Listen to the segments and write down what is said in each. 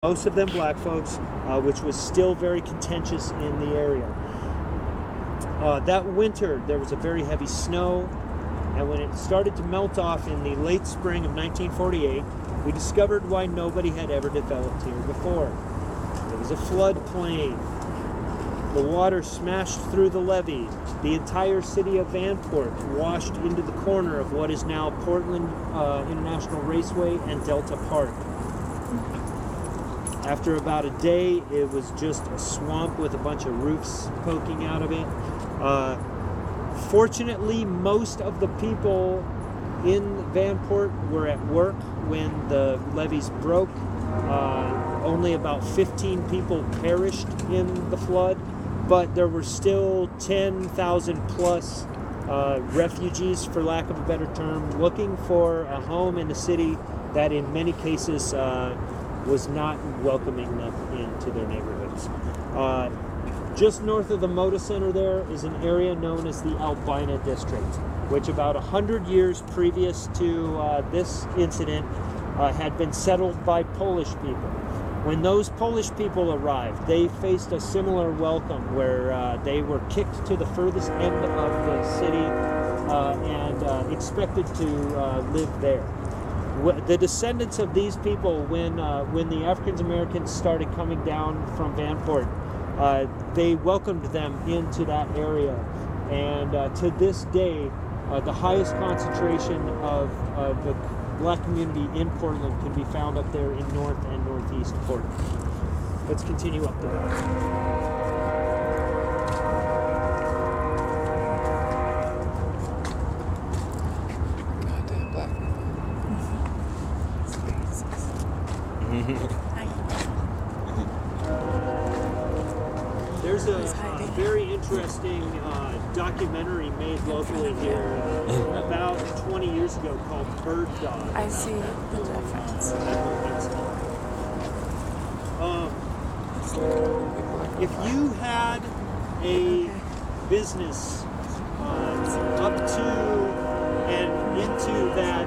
most of them black folks, which was still very contentious in the area. That winter, there was a very heavy snow, and when it started to melt off in the late spring of 1948, we discovered why nobody had ever developed here before. It was a floodplain. The water smashed through the levee. The entire city of Vanport washed into the corner of what is now Portland International Raceway and Delta Park. After about a day, it was just a swamp with a bunch of roofs poking out of it. Fortunately, most of the people in Vanport were at work when the levees broke. Only about 15 people perished in the flood, but there were still 10,000 plus refugees, for lack of a better term, looking for a home in a city that in many cases was not welcoming them into their neighborhoods. Just north of the Moda Center there is an area known as the Albina District, which about 100 years previous to this incident had been settled by Polish people. When those Polish people arrived, they faced a similar welcome where they were kicked to the furthest end of the city and expected to live there. The descendants of these people, when the African Americans started coming down from Vanport, they welcomed them into that area, and to this day, the highest concentration of the black community in Portland can be found up there in North and Northeast Portland. Let's continue up there. There's a very interesting documentary made locally here about 20 years ago called Bird Dog. I see the difference. If you had a business up to and into that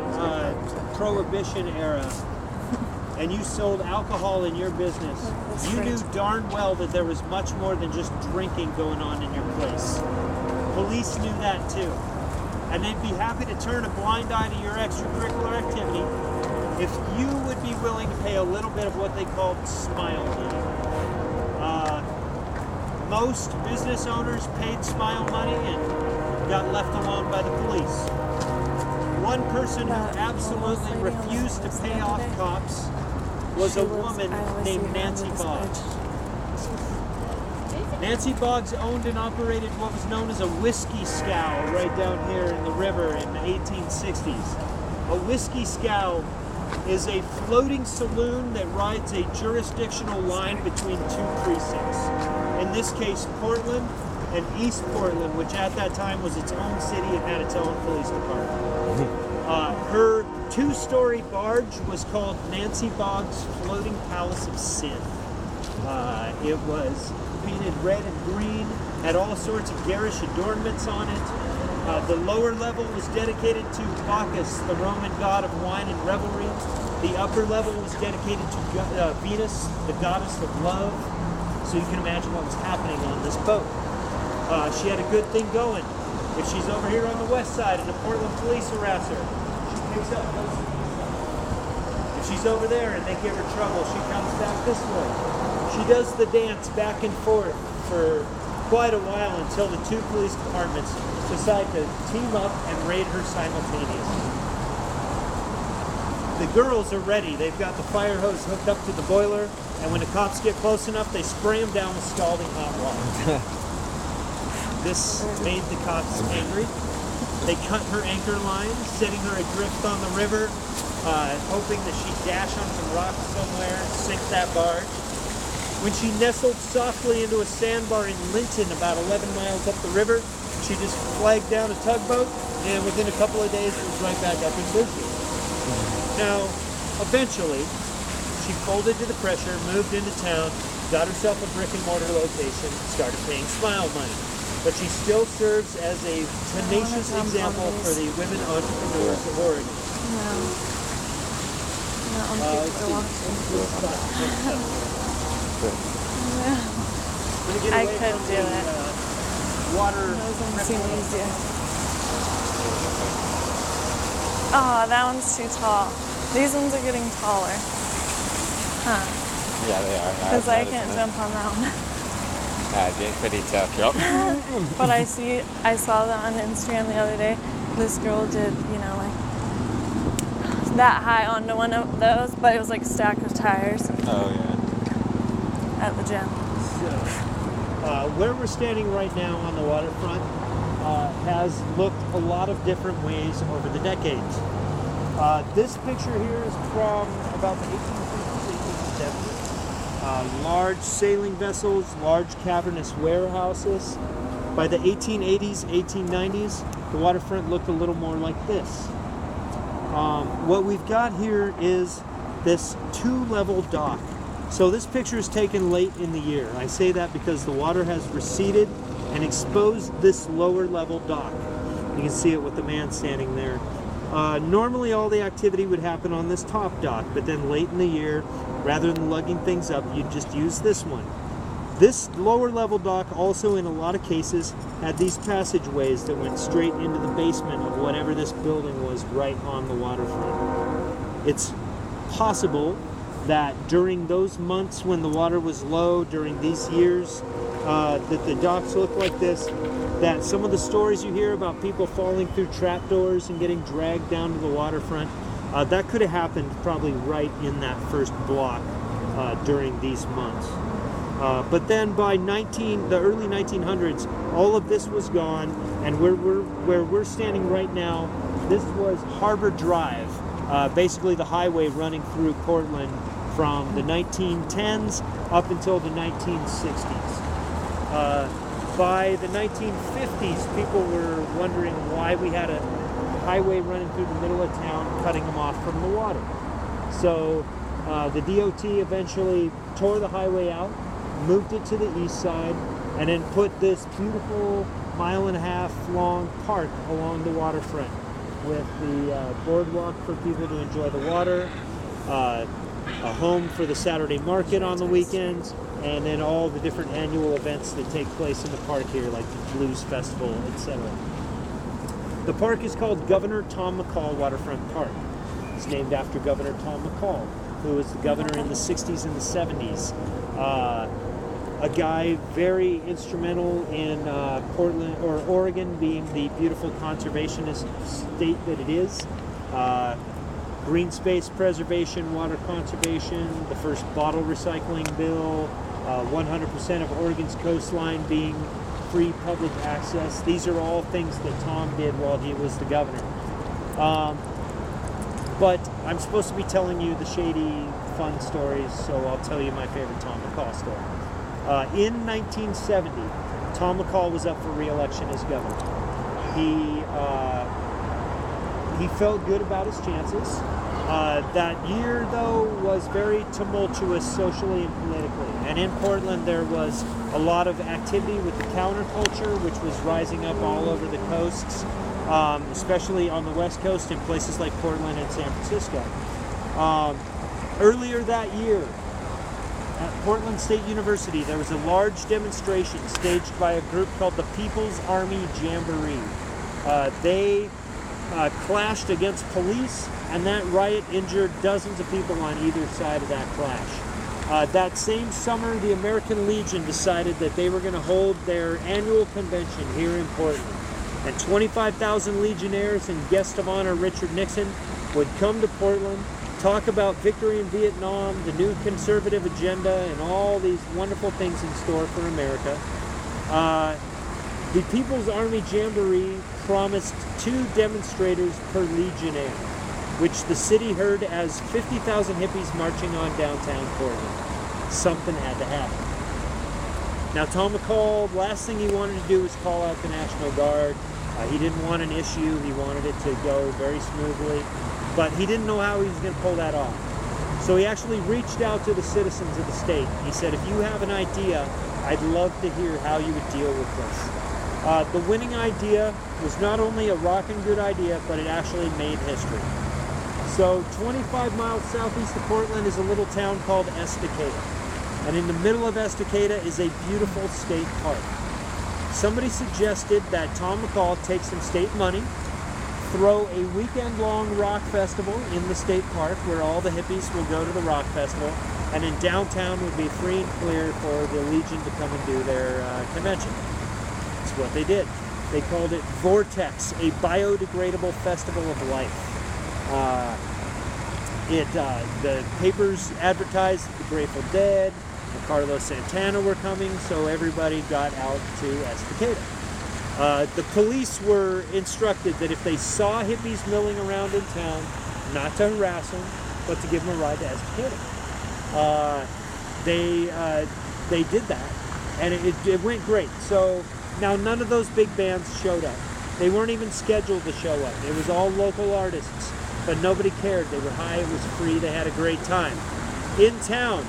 Prohibition era, and you sold alcohol in your business, you knew darn well that there was much more than just drinking going on in your place. Police knew that too. And they'd be happy to turn a blind eye to your extracurricular activity if you would be willing to pay a little bit of what they called smile money. Most business owners paid smile money and got left alone by the police. One person who absolutely refused to pay off cops was a woman named Nancy Boggs. Nancy Boggs owned and operated what was known as a whiskey scow right down here in the river in the 1860s. A whiskey scow is a floating saloon that rides a jurisdictional line between two precincts. In this case, Portland and East Portland, which at that time was its own city and had its own police department. Her two-story barge was called Nancy Boggs' Floating Palace of Sin. It was painted red and green, had all sorts of garish adornments on it. The lower level was dedicated to Bacchus, the Roman god of wine and revelry. The upper level was dedicated to Venus, the goddess of love. So you can imagine what was happening on this boat. She had a good thing going. If she's over here on the west side and the Portland police harass her, she picks up those things up. If she's over there and they give her trouble, she comes back this way. She does the dance back and forth for quite a while until the two police departments decide to team up and raid her simultaneously. The girls are ready. They've got the fire hose hooked up to the boiler, and when the cops get close enough, they spray them down with scalding hot water. This made the cops angry. They cut her anchor line, setting her adrift on the river, hoping that she'd dash on some rocks somewhere, sink that barge. When she nestled softly into a sandbar in Linton, about 11 miles up the river, she just flagged down a tugboat, and within a couple of days, it was right back up in business. Now, eventually, she folded to the pressure, moved into town, got herself a brick and mortar location, started paying smile money. But she still serves as a tenacious example for the women entrepreneurs of Oregon. Not when Let's people are see. watching. Gonna get I away could from do the, it. Water. Those ones seem easier. Oh, that one's too tall. These ones are getting taller. Huh. Yeah, they are. Because I can't jump on that one. It's pretty tough drop. But I saw that on Instagram the other day. This girl did, like that high onto one of those, but it was like a stack of tires Oh, yeah. at the gym. So, where we're standing right now on the waterfront has looked a lot of different ways over the decades. This picture here is from about the 1850s, 1870s. Large sailing vessels, large cavernous warehouses. By the 1880s, 1890s, the waterfront looked a little more like this. What we've got here is this two-level dock. So this picture is taken late in the year. I say that because the water has receded and exposed this lower level dock. You can see it with the man standing there. Normally all the activity would happen on this top dock, but then late in the year, rather than lugging things up, you'd just use this one. This lower level dock also in a lot of cases had these passageways that went straight into the basement of whatever this building was right on the waterfront. It's possible that during those months when the water was low, during these years, that the docks look like this, that some of the stories you hear about people falling through trapdoors and getting dragged down to the waterfront, that could have happened probably right in that first block during these months. But then by the early 1900s, all of this was gone, and where we're standing right now, this was Harbor Drive, basically the highway running through Portland from the 1910s up until the 1960s. By the 1950s, people were wondering why we had a highway running through the middle of town, cutting them off from the water. So the DOT eventually tore the highway out, moved it to the east side, and then put this beautiful 1.5 mile long park along the waterfront with the boardwalk for people to enjoy the water, a home for the Saturday market on the weekends, and then all the different annual events that take place in the park here, like the Blues Festival, etc. The park is called Governor Tom McCall Waterfront Park. It's named after Governor Tom McCall, who was the governor in the 60s and the 70s. A guy very instrumental in Portland or Oregon being the beautiful conservationist state that it is. Green space preservation, water conservation, the first bottle recycling bill, 100% of Oregon's coastline being free public access. These are all things that Tom did while he was the governor. But I'm supposed to be telling you the shady, fun stories, so I'll tell you my favorite Tom McCall story. In 1970, Tom McCall was up for re-election as governor. He felt good about his chances. That year, though, was very tumultuous socially and politically. And in Portland, there was a lot of activity with the counterculture, which was rising up all over the coasts, especially on the West Coast in places like Portland and San Francisco. Earlier that year, at Portland State University, there was a large demonstration staged by a group called the People's Army Jamboree. They clashed against police, and that riot injured dozens of people on either side of that clash. That same summer, the American Legion decided that they were going to hold their annual convention here in Portland. And 25,000 Legionnaires and guest of honor Richard Nixon would come to Portland, talk about victory in Vietnam, the new conservative agenda, and all these wonderful things in store for America. The People's Army Jamboree promised 2 demonstrators per Legionnaire, which the city heard as 50,000 hippies marching on downtown Portland. Something had to happen. Now, Tom McCall, last thing he wanted to do was call out the National Guard. He didn't want an issue. He wanted it to go very smoothly, but he didn't know how he was going to pull that off. So he actually reached out to the citizens of the state. He said, if you have an idea, I'd love to hear how you would deal with this. The winning idea was not only a rockin' good idea, but it actually made history. So 25 miles southeast of Portland is a little town called Estacada. And in the middle of Estacada is a beautiful state park. Somebody suggested that Tom McCall take some state money, throw a weekend-long rock festival in the state park where all the hippies will go to the rock festival, and in downtown would be free and clear for the Legion to come and do their convention. That's what they did. They called it Vortex, a biodegradable festival of life. The papers advertised the Grateful Dead, and Carlos Santana were coming, so everybody got out to Estacada. The police were instructed that if they saw hippies milling around in town, not to harass them, but to give them a ride to Estacada. They did that, and it went great. So now none of those big bands showed up. They weren't even scheduled to show up. It was all local artists, but nobody cared. They were high, it was free, they had a great time. In town,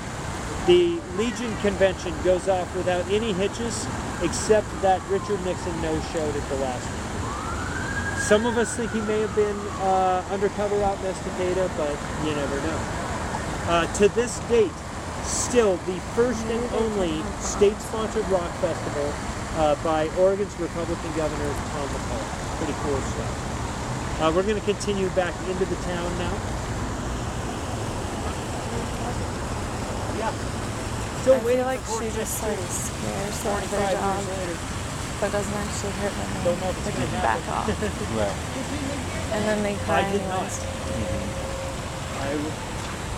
the Legion convention goes off without any hitches, except that Richard Nixon no-showed at the last one. Some of us think he may have been undercover out in Estacada, but you never know. To this date, still the first and only state-sponsored rock festival by Oregon's Republican Governor Tom McCall. Pretty cool stuff. We're going to continue back into the town now. Yeah. I feel like she just like scares them of their dog, but doesn't actually hurt them. Don't know if it's They gonna can back off, Right. and then they cry I did not. anyways.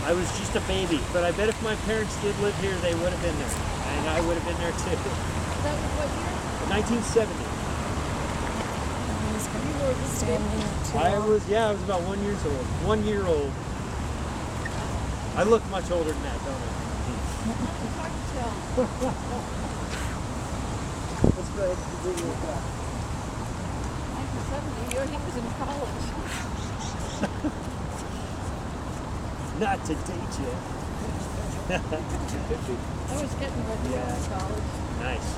I was just a baby, but I bet if my parents did live here, they would have been there, and I would have been there too. That was what year? 1970. He's standing too I long. was about 1 year old. 1 year old. I look much older than that, don't I? Hard to tell. Let's go ahead and do your back. 1970, he was in college. Not to date you. I was getting ready to go to college. Nice.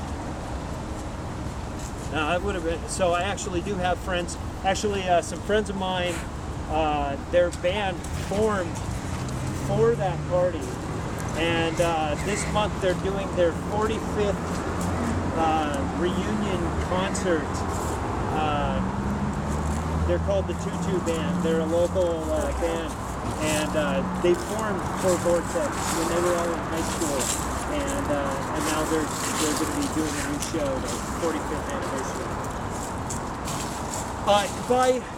Now I would have been. So I actually do have friends. Actually, some friends of mine, their band formed for that party, and this month they're doing their 45th reunion concert. They're called the Tutu Band. They're a local band, and they formed for Vortex when they were all in high school, and now they're going to be doing a new show, the 45th anniversary.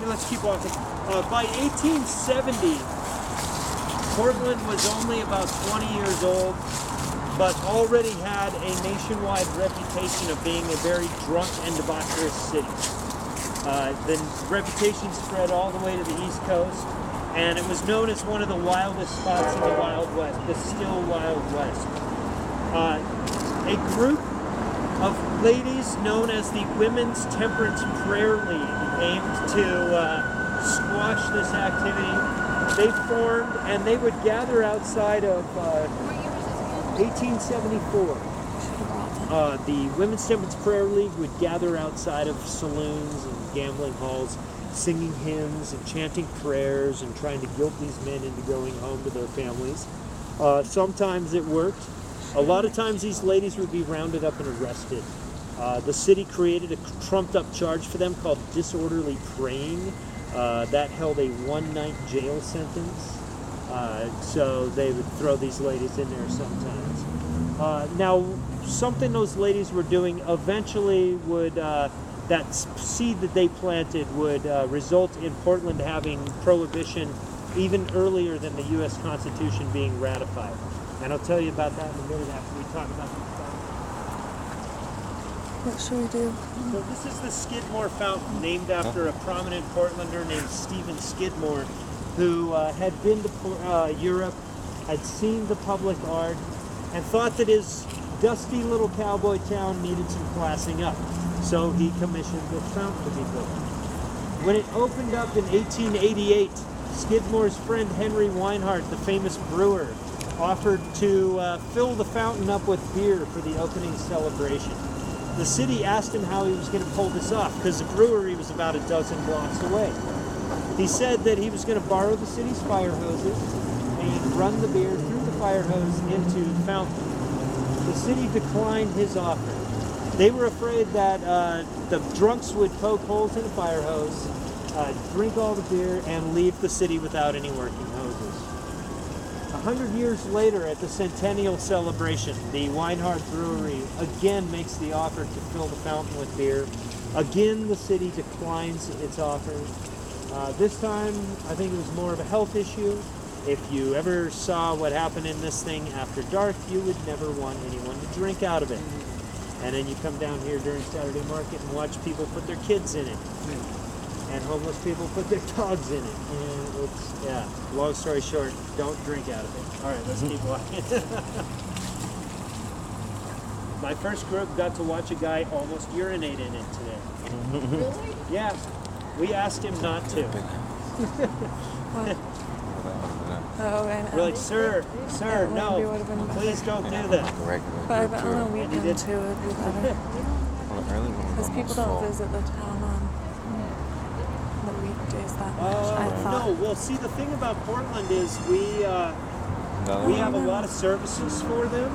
Let's keep walking. By 1870, Portland was only about 20 years old, but already had a nationwide reputation of being a very drunk and debaucherous city. The reputation spread all the way to the East Coast, and it was known as one of the wildest spots in the Wild West, the still Wild West. A group of ladies known as the Women's Temperance Prayer League aimed to squash this activity. They formed, and they would gather outside of What year was this again? 1874. The Women's Temperance Prayer League would gather outside of saloons and gambling halls, singing hymns and chanting prayers and trying to guilt these men into going home to their families. Sometimes it worked. A lot of times these ladies would be rounded up and arrested. The city created a trumped-up charge for them called disorderly praying. That held a one-night jail sentence. So they would throw these ladies in there sometimes. Now, something those ladies were doing eventually would, that seed that they planted would result in Portland having prohibition even earlier than the U.S. Constitution being ratified. And I'll tell you about that in a minute after we talk about the fountain. What should we do? So this is the Skidmore Fountain, named after a prominent Portlander named Stephen Skidmore, who had been to Europe, had seen the public art, and thought that his dusty little cowboy town needed some classing up. So he commissioned this fountain to be built. When it opened up in 1888, Skidmore's friend Henry Weinhardt, the famous brewer, offered to fill the fountain up with beer for the opening celebration. The city asked him how he was going to pull this off, because the brewery was about a dozen blocks away. He said that he was going to borrow the city's fire hoses and run the beer through the fire hose into the fountain. The city declined his offer. They were afraid that the drunks would poke holes in the fire hose, drink all the beer, and leave the city without any working hoses. 100 years later, at the centennial celebration, the Weinhardt Brewery again makes the offer to fill the fountain with beer. Again, the city declines its offer. This time, I think it was more of a health issue. If you ever saw what happened in this thing after dark, you would never want anyone to drink out of it. And then you come down here during Saturday market and watch people put their kids in it. And homeless people put their dogs in it. And it's, yeah, long story short, don't drink out of it. All right, let's keep walking. My first group got to watch a guy almost urinate in it today. Really? Yeah, we asked him not to. Oh, I know. We're like, sir, Maybe no, would've been better. please don't do that. But I bet on a weekend did. too would be better. Because people don't visit the town on the weekdays that much, I thought. No, well, see, the thing about Portland is we have a lot of services for them,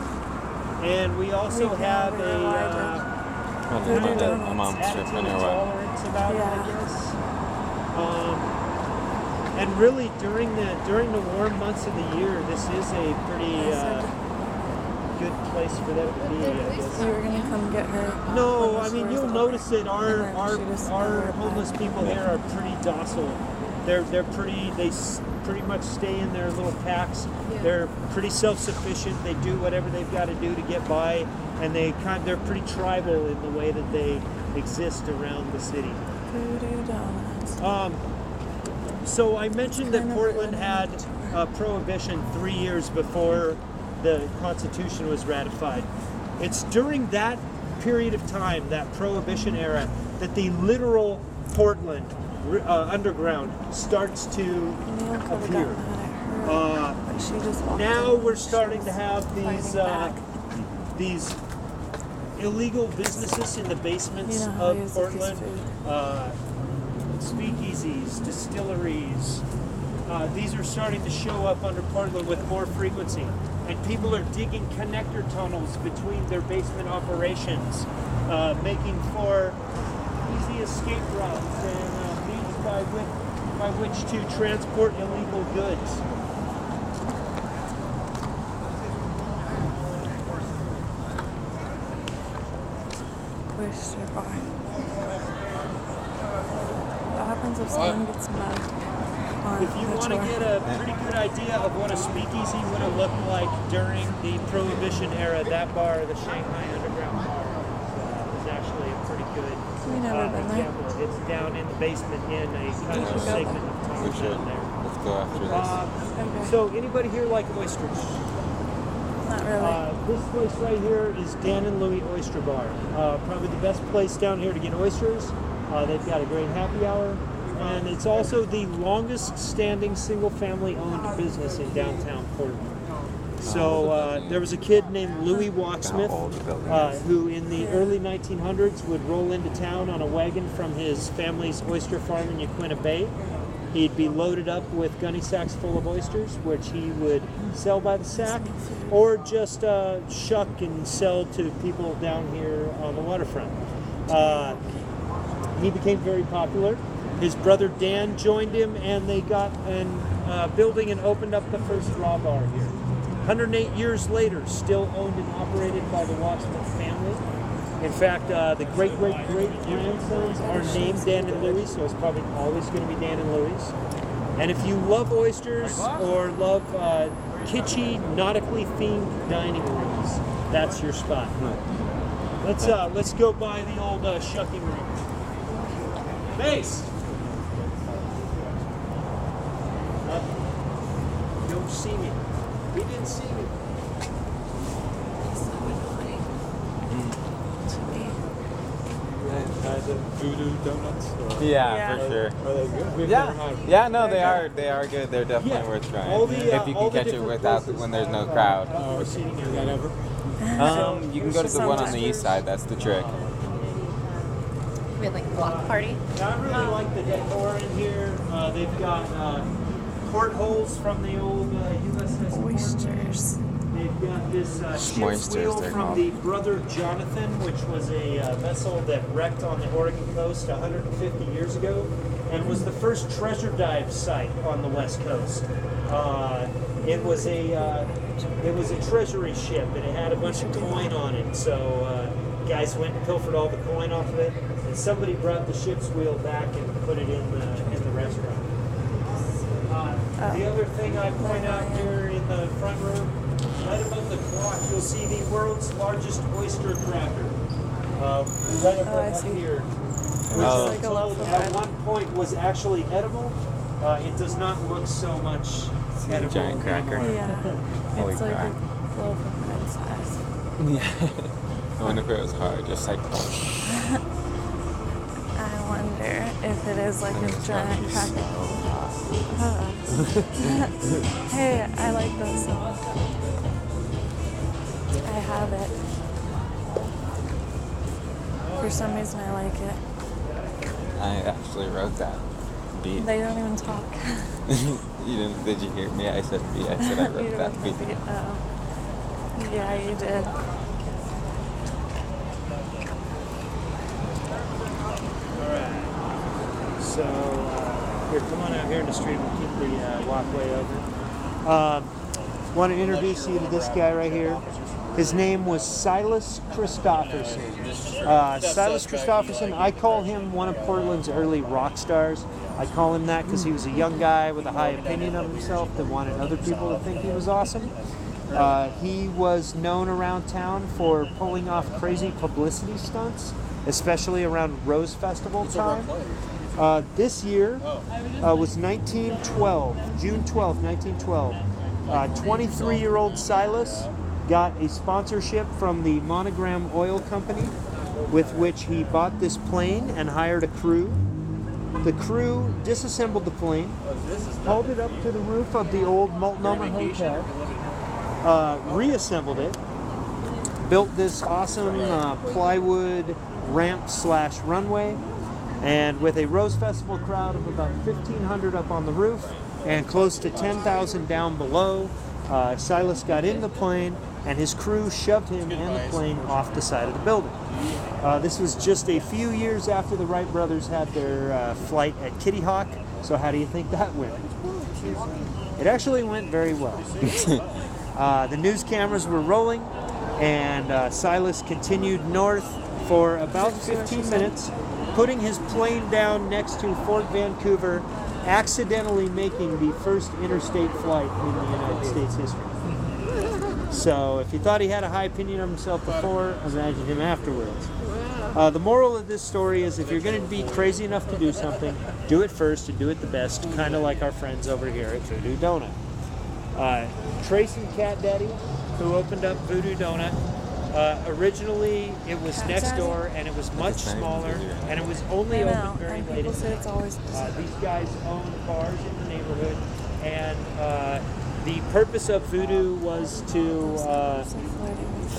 and we also We've have never a Voodoo Donuts. My mom's attitude tripping of or what? tolerance about it, I Yeah. guess. And really, during the warm months of the year, this is a pretty good place for them to be, I guess. You were gonna come get her. No, I mean, you'll notice that our She just our never homeless back. people here are pretty docile. They pretty much stay in their little packs. Yeah. They're pretty self-sufficient. They do whatever they've got to do to get by, and they're pretty tribal in the way that they exist around the city. Voodoo Donuts. So I mentioned that Kind of Portland really had prohibition 3 years before the Constitution was ratified. It's during that period of time, that prohibition era, that the literal Portland underground starts to Neil could have appear. gotten mad at her, but she just walked Now in we're and she starting to was have fighting these illegal businesses in the basements You know how he of is with his Portland. Speakeasies, distilleries. These are starting to show up under Portland with more frequency. And people are digging connector tunnels between their basement operations, making for easy escape routes and means by which to transport illegal goods. Oyster bar. What happens if someone gets mad on If you the want to tour? get a pretty good idea of what a speakeasy would have looked like during the Prohibition era, that bar, the Shanghai Underground Bar, is actually a pretty good We never been there. example. It's down in the basement in a kind of a segment of We town should. down there. Let's go after this. Okay. So anybody here like oysters? Not really. This place right here is Dan and Louie Oyster Bar. Probably the best place down here to get oysters. They've got a great happy hour. And it's also the longest standing single family owned business in downtown Portland. So there was a kid named Louis Walksmith who in the early 1900s would roll into town on a wagon from his family's oyster farm in Yaquina Bay. He'd be loaded up with gunny sacks full of oysters, which he would sell by the sack or just shuck and sell to people down here on the waterfront. He became very popular. His brother Dan joined him, and they got a building and opened up the first raw bar here. 108 years later, still owned and operated by the Walksmith family. In fact, the great-great-great-grandsons are named Dan and Louie, so it's probably always going to be Dan and Louie's. And if you love oysters or love kitschy, nautically themed dining rooms, that's your spot. Let's go by the old shucking room. Base. Don't see me. He didn't see me. The Voodoo Donuts? Or Yeah, for sure. are they good? We've Yeah, never had yeah, no, they are good. They're definitely Yeah. worth trying. All the, if you all can the catch it different without places when there's no have, crowd. outdoor seating Is area. that ever? You can go to the one on the east side. That's the trick. be like a block party. Yeah, I really like the decor in here. They've got portholes from the old USS Oysters. They've got this ship's Moisters, wheel they're from called. the Brother Jonathan, which was a vessel that wrecked on the Oregon coast 150 years ago, and was the first treasure dive site on the West Coast. It was a treasury ship, and it had a bunch of coin on it. So guys went and pilfered all the coin off of it, and somebody brought the ship's wheel back and put it in the restaurant. The other thing I point out here in the front room, right above the clock, you'll see the world's largest oyster cracker. Right above I up see. here. Which Which is like a loaf told of at bread. one point was actually edible. It does not look so much edible giant cracker. anymore. Yeah. Holy It's like crap. a loaf of bread size. Yeah. I wonder if it was hard, just like I wonder if it is like a giant cracker. Hey, I like those songs. I have it. For some reason, I like it. I actually wrote that beat. They don't even talk. You didn't? Did you hear me? I said beat. I said I You wrote that wrote beat. the beat. Oh. Yeah, you did. Alright. So, here, come on out here in the street. We'll keep the walkway open. Want to introduce you to this guy right here. His name was Silas Christopherson. Silas Christopherson, I call him one of Portland's early rock stars. I call him that because he was a young guy with a high opinion of himself that wanted other people to think he was awesome. He was known around town for pulling off crazy publicity stunts, especially around Rose Festival time. This year was 1912, June 12th, 1912. 23-year-old Silas got a sponsorship from the Monogram Oil Company, with which he bought this plane and hired a crew. The crew disassembled the plane, hauled it up to the roof of the old Multnomah Hotel, reassembled it, built this awesome plywood ramp/runway, and with a Rose Festival crowd of about 1,500 up on the roof and close to 10,000 down below, Silas got in the plane and his crew shoved him and the plane off the side of the building. This was just a few years after the Wright brothers had their flight at Kitty Hawk, so how do you think that went? It actually went very well. The news cameras were rolling, and Silas continued north for about 15 minutes, putting his plane down next to Fort Vancouver, accidentally making the first interstate flight in the United States history. So if you thought he had a high opinion of himself before, imagine him afterwards. The moral of this story is if you're going to be crazy enough to do something, do it first and do it the best, kind of like our friends over here at Voodoo Donut. Trace and Cat Daddy, who opened up Voodoo Donut, originally it was Cat next Daddy? door and it was much It's not even smaller Voodoo. and it was only I know, open very and late people at say night. it's always These guys own bars in the neighborhood, and the purpose of Voodoo was to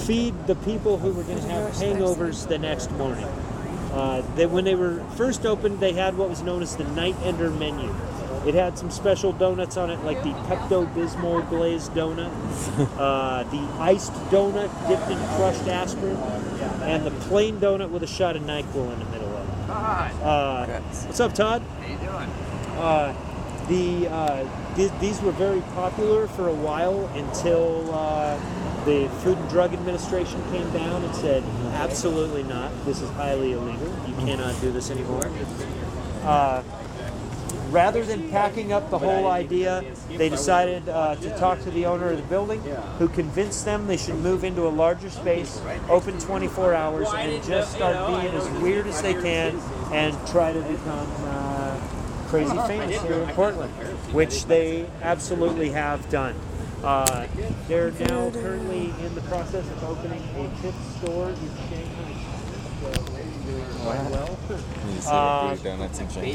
feed the people who were going to have hangovers the next morning. When they were first opened, they had what was known as the Night Ender menu. It had some special donuts on it, like the Pepto-Bismol glazed donut, the iced donut dipped in crushed aspirin, and the plain donut with a shot of NyQuil in the middle of it. What's up, Todd? How you doing? These were very popular for a while until the Food and Drug Administration came down and said, absolutely not, this is highly illegal, you cannot do this anymore. Rather than packing up the whole idea, they decided to talk to the owner of the building, who convinced them they should move into a larger space, open 24 hours, and just start being as weird as they can and try to become crazy famous here in Portland, which they absolutely have done. They're now currently in the process of opening a fifth store in Shanghai. So they're doing quite well. You see the donuts and shit.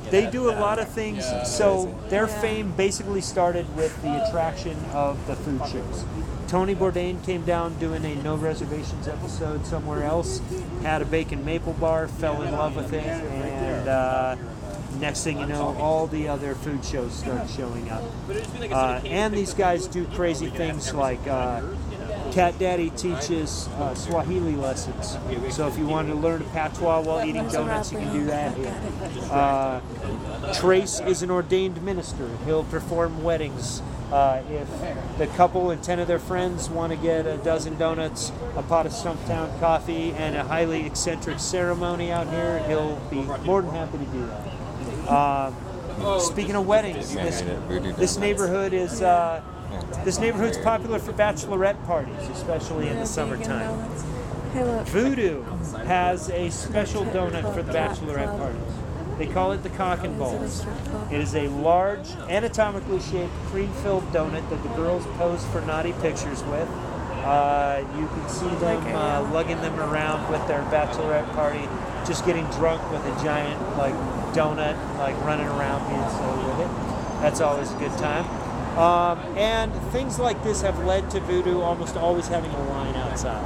They do a lot of things. So their fame basically started with the attraction of the food shows. Tony Bourdain came down doing a no reservations episode somewhere else, had a bacon maple bar, fell in love with it, and next thing you know, all the other food shows start showing up. And these guys do crazy things like Cat Daddy teaches Swahili lessons. So if you wanted to learn a patois while eating donuts, you can do that here. Trace is an ordained minister. He'll perform weddings. If the couple and 10 of their friends want to get a dozen donuts, a pot of Stumptown coffee, and a highly eccentric ceremony out here, he'll be more than happy to do that. Speaking of weddings, this neighborhood is this neighborhood's popular for bachelorette parties, especially in the summertime. Hey, look. Voodoo has a special donut for the bachelorette parties. They call it the cock and balls. It is a large, anatomically shaped, cream-filled donut that the girls pose for naughty pictures with. You can see them lugging them around with their bachelorette party, just getting drunk with a giant donut, running around being silly with it. That's always a good time. And things like this have led to Voodoo almost always having a line outside.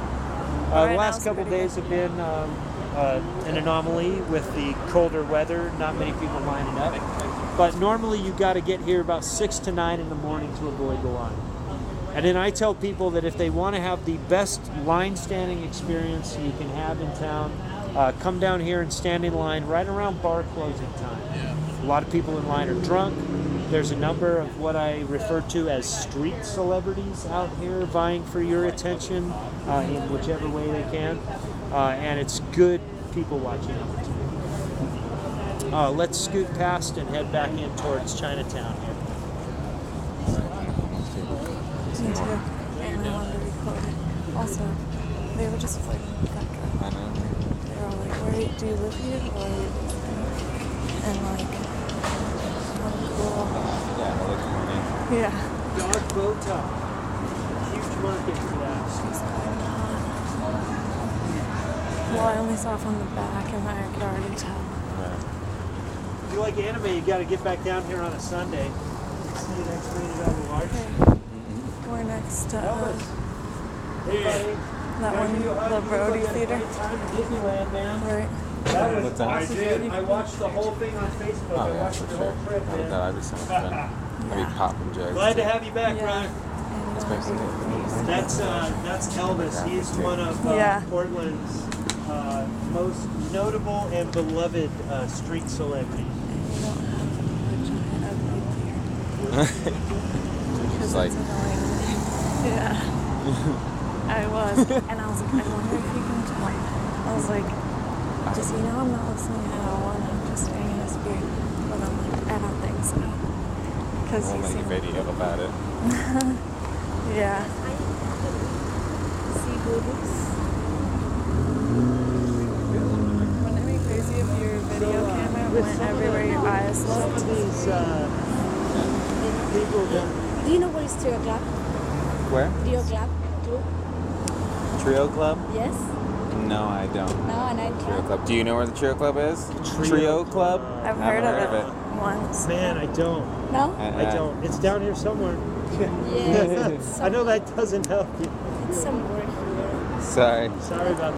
The last couple days have been an anomaly with the colder weather, not many people lining up. But normally you got to get here about 6 to 9 in the morning to avoid the line. And then I tell people that if they want to have the best line standing experience you can have in town, come down here and stand in line right around bar closing time. A lot of people in line are drunk. There's a number of what I refer to as street celebrities out here vying for your attention in whichever way they can. And it's good people watching opportunity. Let's scoot past and head back in towards Chinatown here. Me too. And I wanted to record it. Also, they were just flirting with that girl. I know. They were all like, do you live here or are you visiting? And how cool. Yeah, I look funny. Yeah. Dog Bota. Huge market for that. She's quite hot. Well, I only saw from the back and I could already tell. If you like anime, you got to get back down here on a Sunday. See you next rated on large. Okay. We're next to Elvis. Hey, buddy. that one, the Brody Theater. Time in Disneyland, man. Right. That was What's that? I did. I watched the whole thing on Facebook. Oh, I yeah, watched for the sure. whole trip, man. That'd be so much fun. I'd be popping jugs. Glad to have you back, Yeah. brother. And, Especially That's Elvis. He's one of Yeah. Portland's most notable and beloved street celebrities. you don't have a giant ugly beard. It's like, Yeah. I was. And I was like, I wonder if you can tell. I was like, just, I'm not listening at all and I'm just staring at his beard. But I'm like, I don't think so. Because we'll you make a seem video about it. Yeah. See boobies? Wouldn't it be crazy if your video camera went everywhere your eyes Some looked? of these people that Do you know what is Trio Club? Where? Trio Club? Trio Club? Yes? No, I don't. No, a night Trio club? Club. Do you know where the Trio Club is? Trio Club? I've Haven't heard of it. it once. man, I don't. No? I don't. It's down here somewhere. Yes. I know that doesn't help you. It's somewhere here. Sorry. Sorry about